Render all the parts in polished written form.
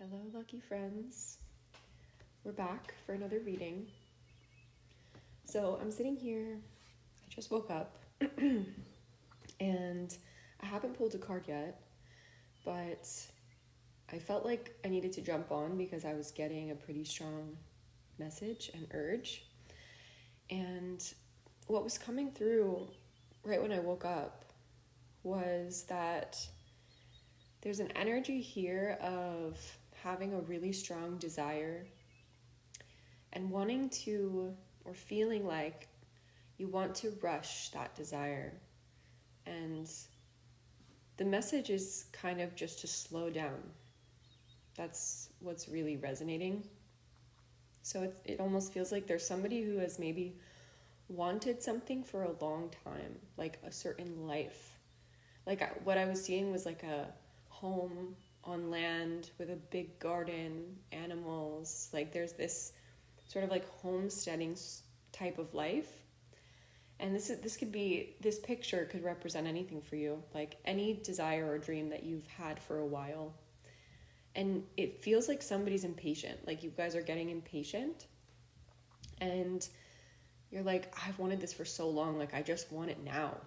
Hello, lucky friends. We're back for another reading. So I'm sitting here, I just woke up, and I haven't pulled a card yet, but I felt like I needed to jump on because I was getting a pretty strong message and urge. And what was coming through right when I woke up was that there's an energy here of having a really strong desire and wanting to, or feeling like you want to rush that desire. And the message is kind of just to slow down. That's what's really resonating. So it almost feels like there's somebody who has maybe wanted something for a long time, like a certain life. Like what I was seeing was like a home on land with a big garden, animals. Like there's this sort of like homesteading type of life. And this picture could represent anything for you, like any desire or dream that you've had for a while. And it feels like somebody's impatient, like you guys are getting impatient. And you're like, I've wanted this for so long, like I just want it now.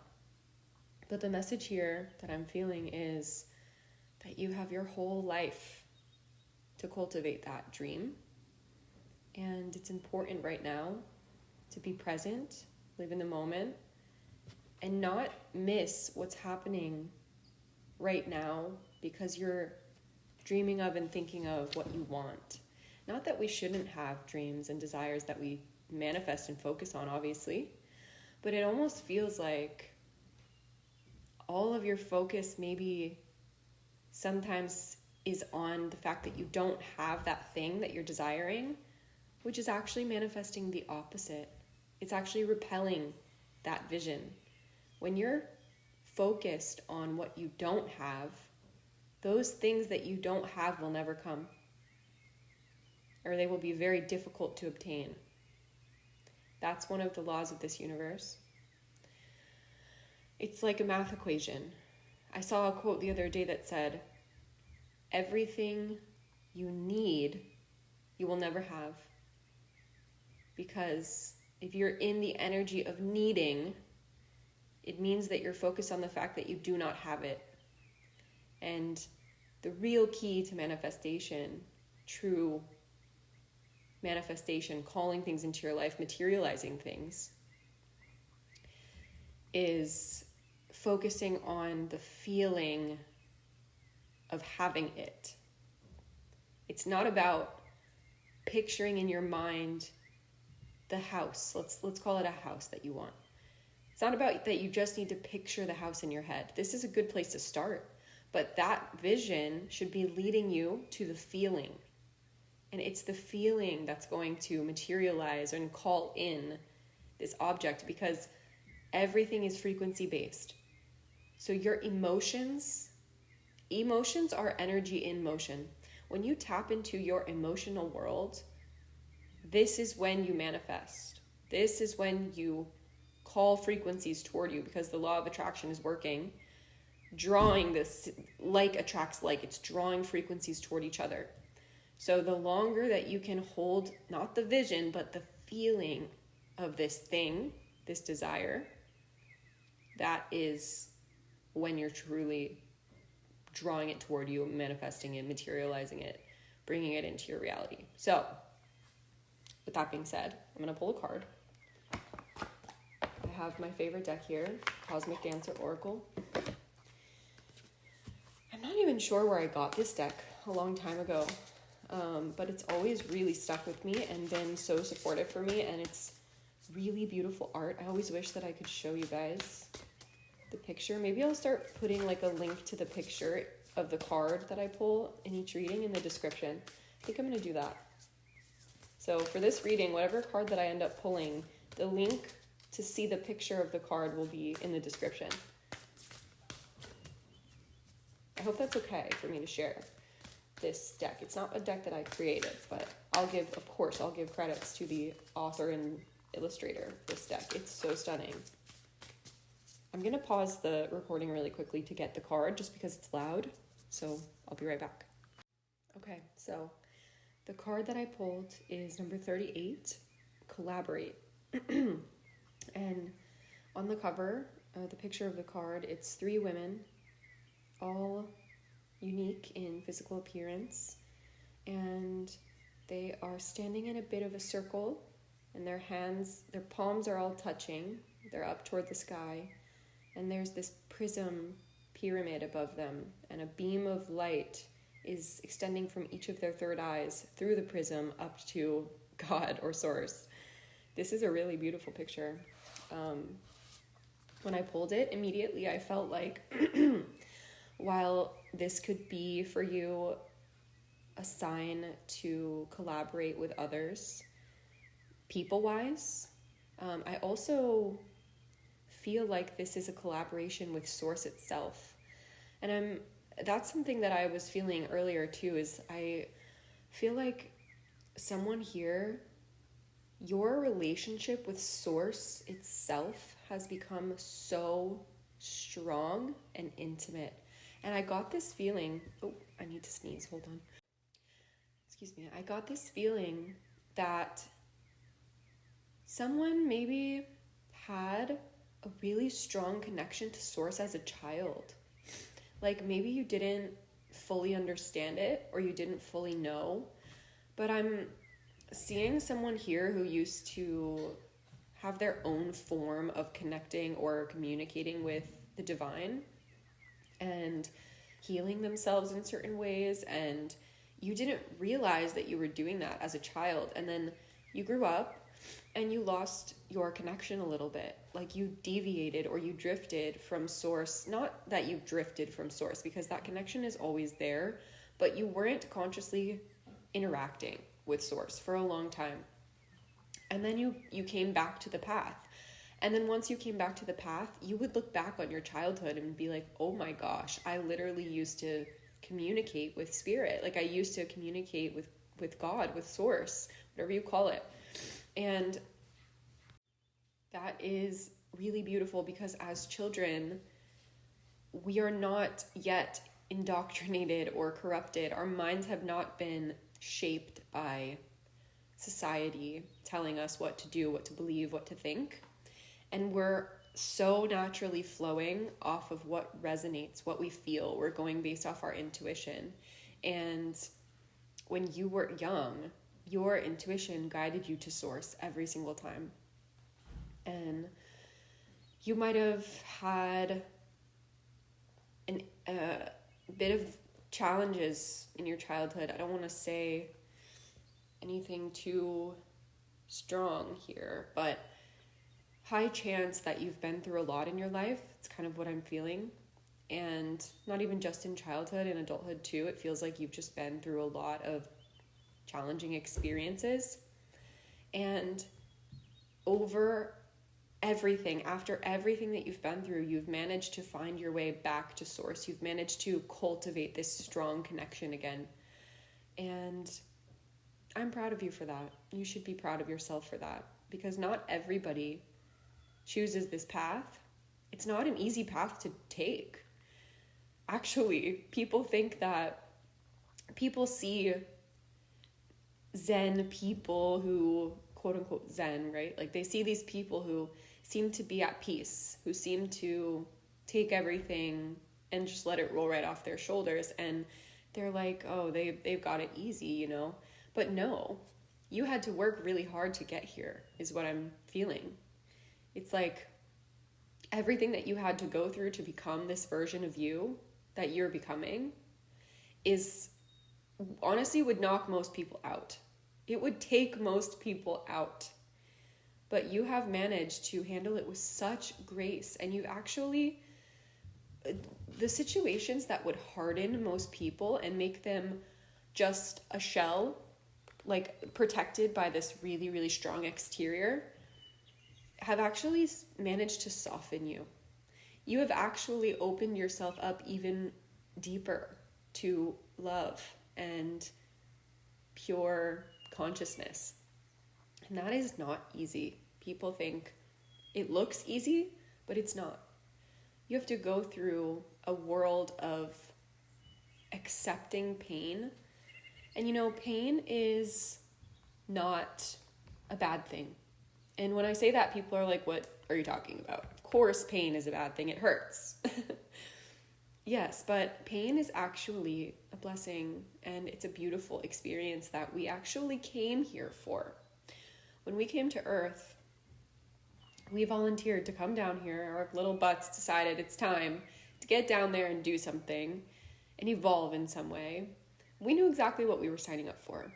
But the message here that I'm feeling is that you have your whole life to cultivate that dream. And it's important right now to be present, live in the moment, and not miss what's happening right now because you're dreaming of and thinking of what you want. Not that we shouldn't have dreams and desires that we manifest and focus on, obviously, but it almost feels like all of your focus maybe sometimes is on the fact that you don't have that thing that you're desiring, which is actually manifesting the opposite. It's actually repelling that vision. When you're focused on what you don't have, those things that you don't have will never come, or they will be very difficult to obtain. That's one of the laws of this universe. It's like a math equation. I saw a quote the other day that said, everything you need, you will never have. Because if you're in the energy of needing, it means that you're focused on the fact that you do not have it. And the real key to manifestation, true manifestation, calling things into your life, materializing things, is focusing on the feeling of having it. It's not about picturing in your mind the house. Let's call it a house that you want. It's not about that you just need to picture the house in your head. This is a good place to start, but that vision should be leading you to the feeling. And it's the feeling that's going to materialize and call in this object, because everything is frequency based. So your emotions are energy in motion. When you tap into your emotional world, this is when you manifest. This is when you call frequencies toward you, because the law of attraction is working, drawing this, like attracts like, it's drawing frequencies toward each other. So the longer that you can hold, not the vision, but the feeling of this thing, this desire, that is when you're truly drawing it toward you, manifesting it, materializing it, bringing it into your reality. So, with that being said, I'm going to pull a card. I have my favorite deck here, Cosmic Dancer Oracle. I'm not even sure where I got this deck a long time ago, but it's always really stuck with me and been so supportive for me, and it's really beautiful art. I always wish that I could show you guys the picture. Maybe I'll start putting like a link to the picture of the card that I pull in each reading in the description. I think I'm going to do that. So for this reading, whatever card that I end up pulling, the link to see the picture of the card will be in the description. I hope that's okay for me to share this deck. It's not a deck that I created, but I'll give credits to the author and illustrator of this deck. It's so stunning. I'm going to pause the recording really quickly to get the card just because it's loud, so I'll be right back. Okay, so the card that I pulled is number 38, Collaborate. And on the cover, the picture of the card, it's three women, all unique in physical appearance, and they are standing in a bit of a circle, and their palms are all touching. They're up toward the sky, and there's this prism pyramid above them, and a beam of light is extending from each of their third eyes through the prism up to God or Source. This is a really beautiful picture. When I pulled it, immediately I felt like while this could be for you a sign to collaborate with others, people-wise, I also feel like this is a collaboration with Source itself. And that's something that I was feeling earlier too, is I feel like someone here, your relationship with Source itself has become so strong and intimate. And I got this feeling, oh, I need to sneeze, hold on. Excuse me. I got this feeling that someone maybe had a really strong connection to Source as a child. Like maybe you didn't fully understand it or you didn't fully know, but I'm seeing someone here who used to have their own form of connecting or communicating with the divine and healing themselves in certain ways, and you didn't realize that you were doing that as a child, and then you grew up and you lost your connection a little bit. Like you deviated or you drifted from Source. Not that you drifted from Source, because that connection is always there, but you weren't consciously interacting with Source for a long time. And then you came back to the path. And then once you came back to the path, you would look back on your childhood and be like, oh my gosh, I literally used to communicate with spirit. Like I used to communicate with God, with Source, whatever you call it. And that is really beautiful, because as children, we are not yet indoctrinated or corrupted. Our minds have not been shaped by society telling us what to do, what to believe, what to think. And we're so naturally flowing off of what resonates, what we feel. We're going based off our intuition. And when you were young, your intuition guided you to Source every single time. And you might have had a bit of challenges in your childhood. I don't want to say anything too strong here, but high chance that you've been through a lot in your life. It's kind of what I'm feeling. And not even just in childhood, in adulthood too. It feels like you've just been through a lot of challenging experiences. And over everything, after everything that you've been through, you've managed to find your way back to Source. You've managed to cultivate this strong connection again. And I'm proud of you for that. You should be proud of yourself for that, because not everybody chooses this path. It's not an easy path to take. Actually, people see Zen people who, quote unquote Zen, right? Like they see these people who seem to be at peace, who seem to take everything and just let it roll right off their shoulders. And they're like, oh, they've got it easy, you know? But no, you had to work really hard to get here, is what I'm feeling. It's like everything that you had to go through to become this version of you that you're becoming is honestly would knock most people out. It would take most people out. But you have managed to handle it with such grace, and you actually, the situations that would harden most people and make them just a shell, like protected by this really, really strong exterior, have actually managed to soften you. You have actually opened yourself up even deeper to love and pure consciousness. And that is not easy. People think it looks easy, but it's not. You have to go through a world of accepting pain And you know, pain is not a bad thing. And when I say that, people are like, what are you talking about? Of course, pain is a bad thing. It hurts. Yes, but pain is actually a blessing, and it's a beautiful experience that we actually came here for. When we came to Earth, we volunteered to come down here. Our little butts decided it's time to get down there and do something and evolve in some way. We knew exactly what we were signing up for.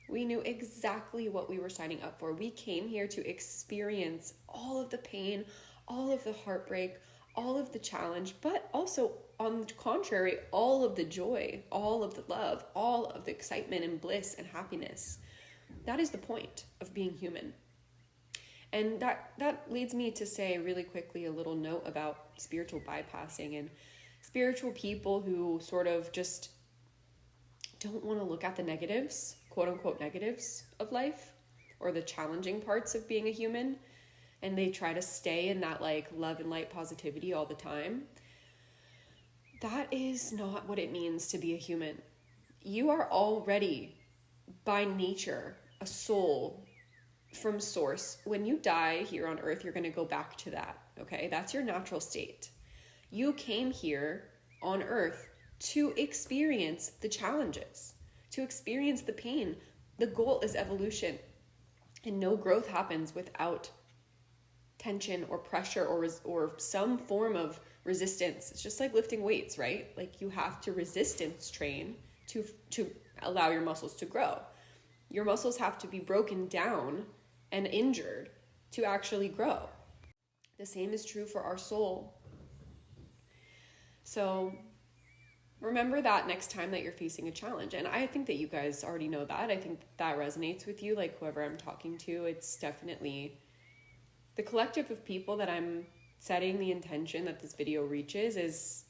We knew exactly what we were signing up for. We came here to experience all of the pain, all of the heartbreak, all of the challenge, but also, on the contrary, all of the joy, all of the love, all of the excitement and bliss and happiness. That is the point of being human. And that leads me to say really quickly a little note about spiritual bypassing and spiritual people who sort of just don't want to look at the negatives, quote unquote negatives of life, or the challenging parts of being a human, and they try to stay in that like love and light positivity all the time. That is not what it means to be a human. You are already by nature a soul from source. When you die here on earth, you're going to go back to that. Okay, that's your natural state. You came here on earth to experience the challenges, to experience the pain. The goal is evolution, and no growth happens without tension or pressure or some form of resistance. It's just like lifting weights, right? Like you have to resistance train to allow your muscles to grow. Your muscles have to be broken down and injured to actually grow. The same is true for our soul. So remember that next time that you're facing a challenge. And I think that you guys already know that. I think that resonates with you, like whoever I'm talking to. It's definitely the collective of people that I'm setting the intention that this video reaches is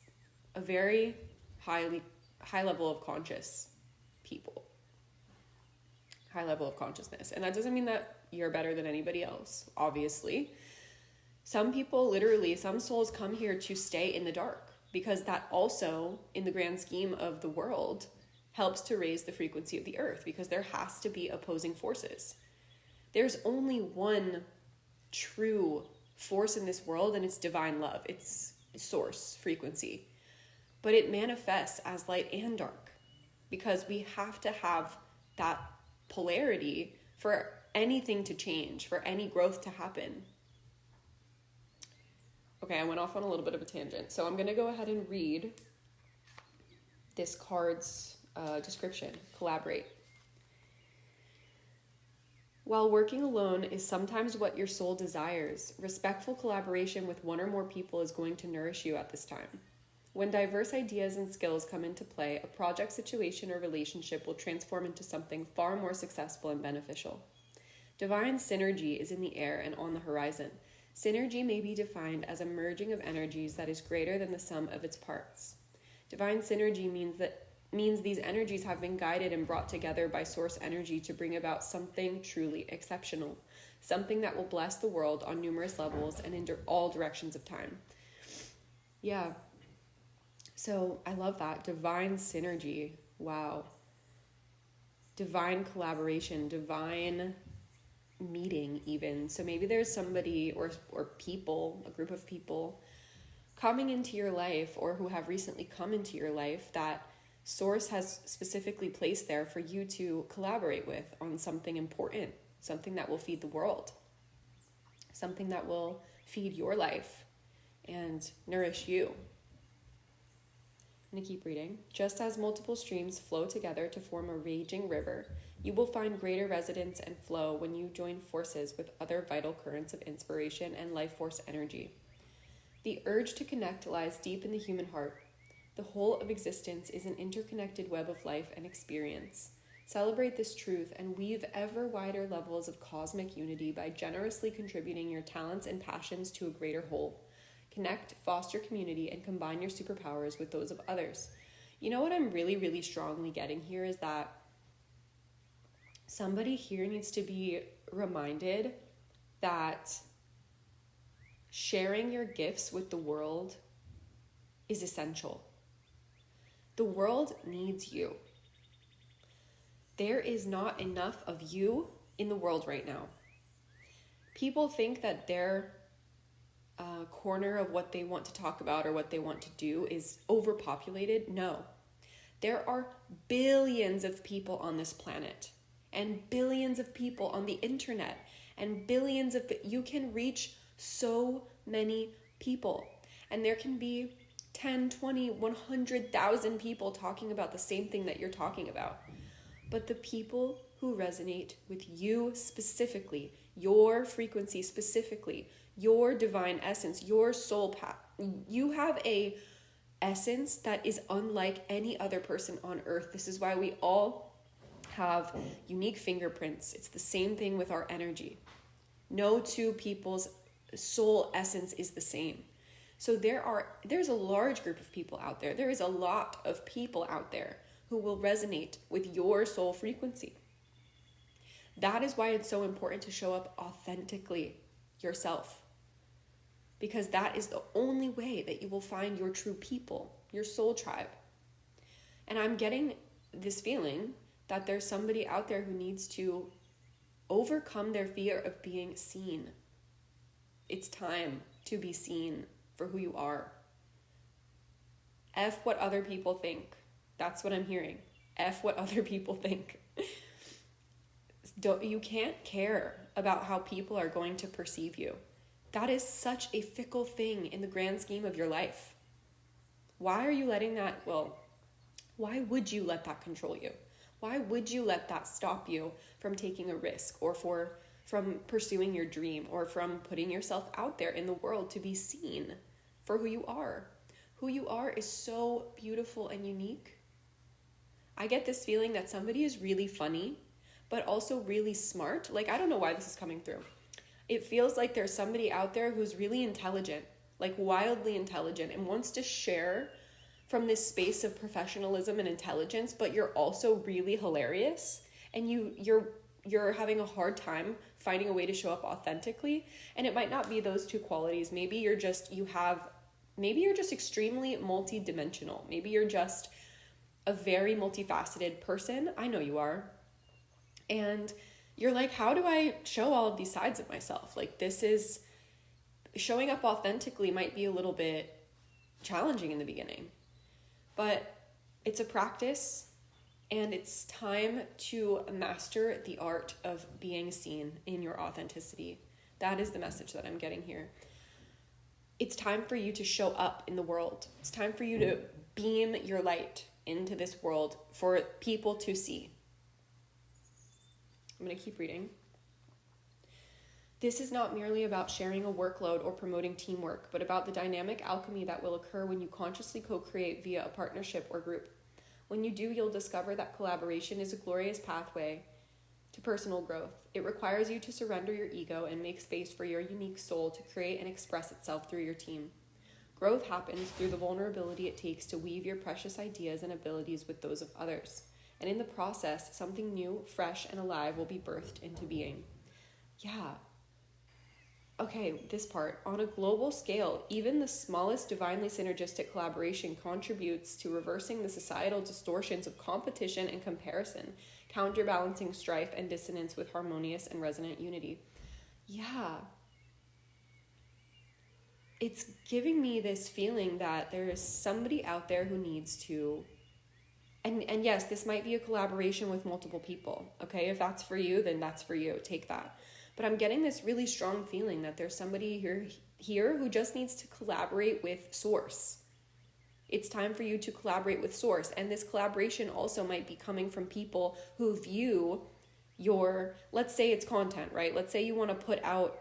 a very high level of conscious people. High level of consciousness. And that doesn't mean that you're better than anybody else, obviously. Some people, literally, some souls come here to stay in the dark, because that also, in the grand scheme of the world, helps to raise the frequency of the earth, because there has to be opposing forces. There's only one true force in this world, and it's divine love. It's source frequency. But it manifests as light and dark, because we have to have that polarity for anything to change, for any growth to happen. Okay, I went off on a little bit of a tangent. So I'm going to go ahead and read this card's description. Collaborate. While working alone is sometimes what your soul desires, respectful collaboration with one or more people is going to nourish you at this time. When diverse ideas and skills come into play, a project, situation, or relationship will transform into something far more successful and beneficial. Divine synergy is in the air and on the horizon. Synergy may be defined as a merging of energies that is greater than the sum of its parts. Divine synergy means these energies have been guided and brought together by source energy to bring about something truly exceptional, something that will bless the world on numerous levels and in all directions of time. Yeah. So I love that. Divine synergy. Wow. Divine collaboration, divine meeting even. So maybe there's somebody or people, a group of people coming into your life, or who have recently come into your life, that source has specifically placed there for you to collaborate with on something important, something that will feed the world, something that will feed your life and nourish you. I'm going to keep reading. Just as multiple streams flow together to form a raging river, you will find greater resonance and flow when you join forces with other vital currents of inspiration and life force energy. The urge to connect lies deep in the human heart. The whole of existence is an interconnected web of life and experience. Celebrate this truth and weave ever wider levels of cosmic unity by generously contributing your talents and passions to a greater whole. Connect, foster community, and combine your superpowers with those of others. You know what I'm really, really strongly getting here is that somebody here needs to be reminded that sharing your gifts with the world is essential. The world needs you. there is not enough of you in the world right now. People think that their corner of what they want to talk about or what they want to do is overpopulated. No. There are billions of people on this planet and billions of people on the internet and billions of, you can reach so many people. And there can be 10, 20, 100,000 people talking about the same thing that you're talking about. But the people who resonate with you specifically, your frequency specifically, your divine essence, your soul path, you have a essence that is unlike any other person on earth. This is why we all have unique fingerprints. It's the same thing with our energy. No two people's soul essence is the same. So there's a large group of people out there. There is a lot of people out there who will resonate with your soul frequency. That is why it's so important to show up authentically yourself, because that is the only way that you will find your true people, your soul tribe. And I'm getting this feeling that there's somebody out there who needs to overcome their fear of being seen. It's time to be seen for who you are. F what other people think. That's what I'm hearing. F what other people think. You can't care about how people are going to perceive you. That is such a fickle thing in the grand scheme of your life. Why are you letting that, why would you let that control you? Why would you let that stop you from taking a risk or from pursuing your dream or from putting yourself out there in the world to be seen for who you are? Who you are is so beautiful and unique. I get this feeling that somebody is really funny, but also really smart. Like, I don't know why this is coming through. It feels like there's somebody out there who's really intelligent, like wildly intelligent, and wants to share from this space of professionalism and intelligence, but you're also really hilarious, and you're having a hard time finding a way to show up authentically. And it might not be those two qualities. Maybe you're just extremely multi-dimensional. Maybe you're just a very multifaceted person. I know you are. And you're like, how do I show all of these sides of myself? Like, this is showing up authentically might be a little bit challenging in the beginning, but it's a practice, and it's time to master the art of being seen in your authenticity. That is the message that I'm getting here. It's time for you to show up in the world. It's time for you to beam your light into this world for people to see. I'm going to keep reading. This is not merely about sharing a workload or promoting teamwork, but about the dynamic alchemy that will occur when you consciously co-create via a partnership or group. When you do, you'll discover that collaboration is a glorious pathway to personal growth. It requires you to surrender your ego and make space for your unique soul to create and express itself through your team. Growth happens through the vulnerability it takes to weave your precious ideas and abilities with those of others. And in the process, something new, fresh, and alive will be birthed into being. Yeah. Okay, this part. On a global scale, even the smallest divinely synergistic collaboration contributes to reversing the societal distortions of competition and comparison, counterbalancing strife and dissonance with harmonious and resonant unity. Yeah. It's giving me this feeling that there is somebody out there who needs to, and yes, this might be a collaboration with multiple people. Okay, if that's for you, then that's for you. Take that. But I'm getting this really strong feeling that there's somebody here who just needs to collaborate with Source. It's time for you to collaborate with Source. And this collaboration also might be coming from people who view your, let's say it's content, right? Let's say you want to put out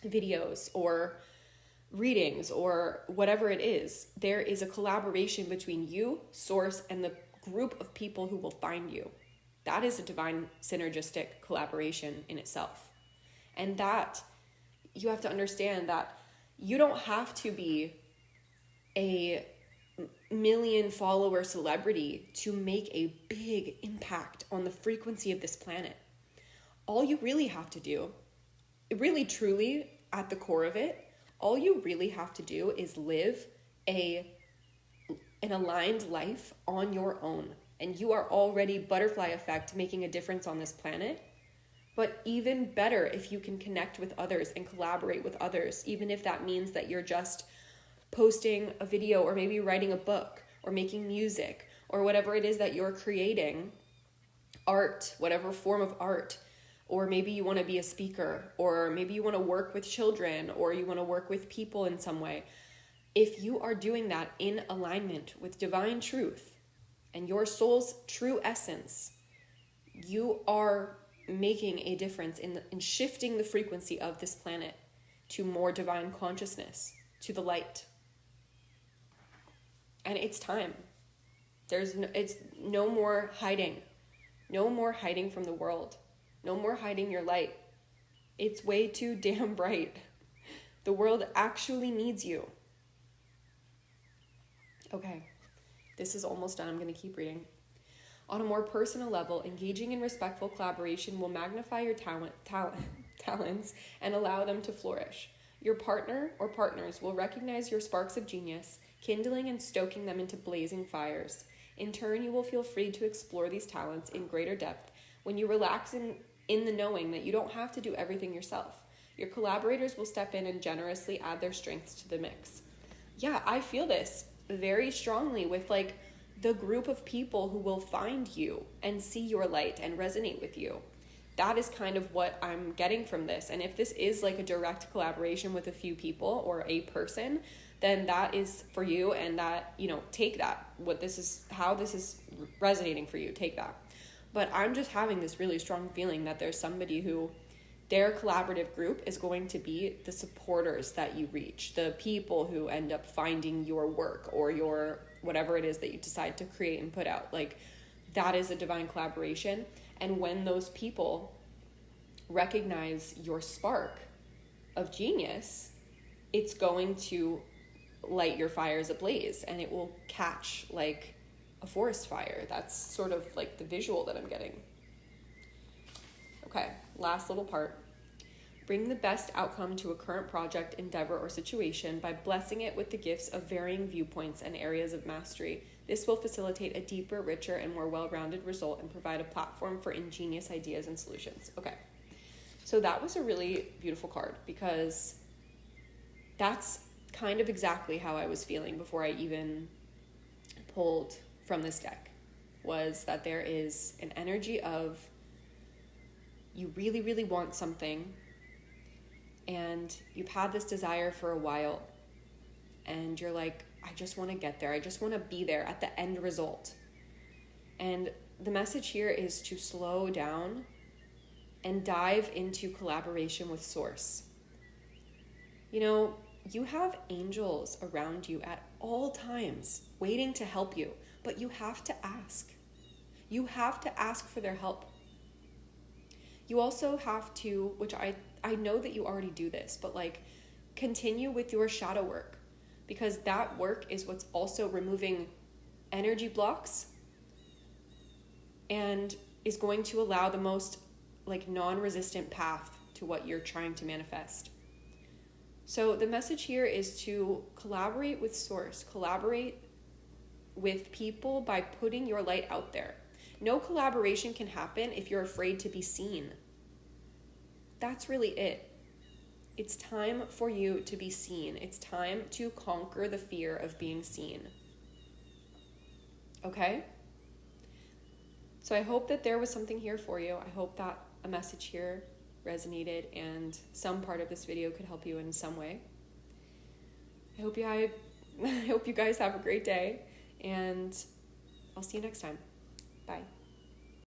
videos or readings or whatever it is. There is a collaboration between you, Source, and the group of people who will find you. That is a divine synergistic collaboration in itself. And that you have to understand that you don't have to be a million follower celebrity to make a big impact on the frequency of this planet. All you really have to do, really truly at the core of it, all you really have to do is live an aligned life on your own. and you are already butterfly effect making a difference on this planet. But even better if you can connect with others and collaborate with others, even if that means that you're just posting a video or maybe writing a book or making music or whatever it is that you're creating, art, whatever form of art. Or maybe you want to be a speaker, or maybe you want to work with children, or you want to work with people in some way. If you are doing that in alignment with divine truth and your soul's true essence, you are making a difference in shifting the frequency of this planet to more divine consciousness, to the light. And it's time. It's no more hiding. No more hiding from the world. No more hiding your light. It's way too damn bright. The world actually needs you. Okay, this is almost done. I'm going to keep reading. On a more personal level, engaging in respectful collaboration will magnify your talents and allow them to flourish. Your partner or partners will recognize your sparks of genius, kindling and stoking them into blazing fires. In turn, you will feel free to explore these talents in greater depth when you relax in the knowing that you don't have to do everything yourself. Your collaborators will step in and generously add their strengths to the mix. Yeah, I feel this very strongly with like the group of people who will find you and see your light and resonate with you. That is kind of what I'm getting from this. And if this is like a direct collaboration with a few people or a person, then that is for you, and that, you know, take that. How this is resonating for you, take that. But I'm just having this really strong feeling that there's somebody who their collaborative group is going to be the supporters that you reach, the people who end up finding your work or your whatever it is that you decide to create and put out. Like, that is a divine collaboration. And when those people recognize your spark of genius, it's going to light your fires ablaze, and it will catch like a forest fire. That's sort of like the visual that I'm getting. Okay, last little part. Bring the best outcome to a current project, endeavor, or situation by blessing it with the gifts of varying viewpoints and areas of mastery. This will facilitate a deeper, richer, and more well-rounded result and provide a platform for ingenious ideas and solutions. Okay, so that was a really beautiful card, because that's kind of exactly how I was feeling before I even pulled from this deck, was that there is an energy of you really, really want something, and you've had this desire for a while, and you're like, I just want to get there. I just want to be there at the end result. And the message here is to slow down and dive into collaboration with Source. You know, you have angels around you at all times waiting to help you, but you have to ask. You have to ask for their help. You also have to, which I know that you already do this, but like continue with your shadow work, because that work is what's also removing energy blocks and is going to allow the most like non-resistant path to what you're trying to manifest. So the message here is to collaborate with Source, collaborate with people by putting your light out there. No collaboration can happen if you're afraid to be seen. That's really it. It's time for you to be seen. It's time to conquer the fear of being seen. Okay? So I hope that there was something here for you. I hope that a message here resonated and some part of this video could help you in some way. I hope you guys have a great day, and I'll see you next time. Bye.